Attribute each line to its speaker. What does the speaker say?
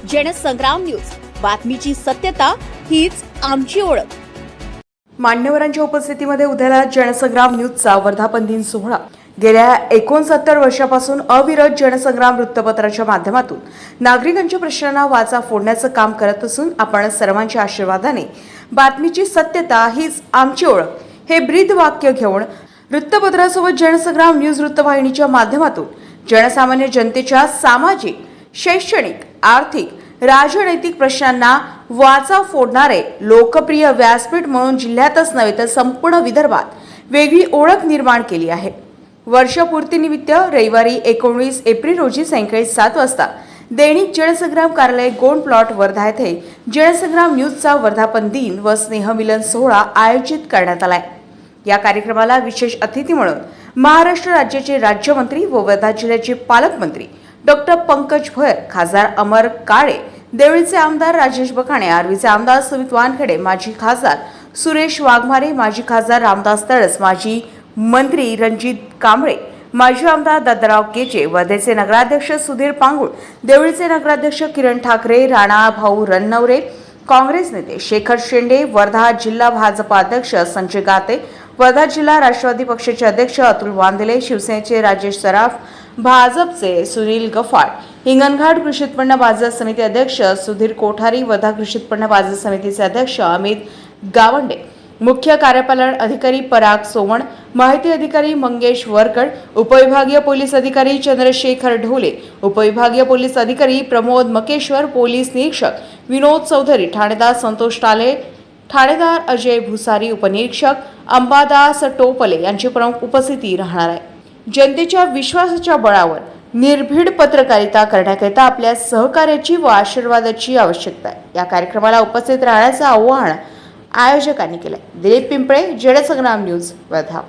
Speaker 1: Jansangram news, बातमीची सत्यता हीच आमची ओळख।
Speaker 2: मान्यवरांच्या उपस्थितीमध्ये उद्याला जनसंग्राम न्यूजचा वर्धापन दिन सोहळा। गेल्या 69 वर्षापासून अविरत जनसंग्राम वृत्तपत्राच्या माध्यमातून नागरिकांच्या प्रश्नांना वाचा फोडण्याचं काम करत असून आपण सर्वांच्या आशीर्वादाने बातमीची सत्यता हीच आमची ओळख हे ब्रीद वाक्य घेऊन वृत्तपत्रासोबत जनसंग्राम न्यूज वृत्तवाहिनीच्या माध्यमातून जनसामान्य जनतेच्या सामाजिक, शैक्षणिक, आर्थिक, राजनैतिक प्रश्नांना वाचा फोडणारे लोकप्रिय व्यासपीठ म्हणून जिल्ह्यातच नव्हे तर संपूर्ण विदर्भात वेगळी ओळख निर्माण केली आहे। वर्षपूर्तीनिमित्त रविवारी 19 एप्रिल रोजी सायंकाळी 7 वाजता दैनिक जनसंग्राम कार्यालय गोंड प्लॉट वर्धा येथे जनसंग्राम न्यूजचा वर्धापन दिन व स्नेहमिलन सोहळा आयोजित करण्यात आलाय। या कार्यक्रमाला विशेष अतिथी म्हणून महाराष्ट्र राज्याचे राज्यमंत्री व वर्धा जिल्ह्याचे पालकमंत्री डॉक्टर पंकज भोयर, खासदार अमर काळे, देवळीचे आमदार राजेश बकाणे, आर्वीचे आमदार सुमित वानखेडे, माजी खासदार सुरेश वाघमारे, माजी खासदार रामदास तळस, माजी मंत्री रणजित कांबळे, माजी आमदार दादाराव केचे, वर्धेचे नगराध्यक्ष सुधीर पांगुळ, देवळीचे नगराध्यक्ष किरण ठाकरे, राणा भाऊ रणनवरे, काँग्रेस नेते शेखर शेंडे, वर्धा जिल्हा भाजपा अध्यक्ष संजय गाते, वर्धा जिल्हा राष्ट्रवादी पक्षाचे अध्यक्ष अतुल वांदेले, शिवसेनेचे राजेश सराफ, भाजपचे सुनील गफाड, हिंगणघाट कृषी उत्पन्न बाजार समिती अध्यक्ष सुधीर कोठारी, वर्धा कृषी उत्पन्न बाजार समितीचे अध्यक्ष अमित गावंडे, मुख्य कार्यपालन अधिकारी पराग सोमण, माहिती अधिकारी मंगेश वरकड, उपविभागीय पोलीस अधिकारी चंद्रशेखर ढोले, उपविभागीय पोलीस अधिकारी प्रमोद मकेश्वर, पोलीस निरीक्षक विनोद चौधरी, ठाणेदार संतोष टाले, ठाणेदार अजय भुसारी, उपनिरीक्षक अंबादास टोपले यांची प्रमुख उपस्थिती राहणार आहे। जनतेच्या विश्वासाच्या बळावर निर्भीड पत्रकारिता करण्याकरिता आपल्या सहकार्याची व आशीर्वादाची आवश्यकता आहे। या कार्यक्रमाला उपस्थित राहण्याचं आवाहन आयोजकांनी केले। दिलीप पिंपळे, जनसंग्राम न्यूज, वर्धा।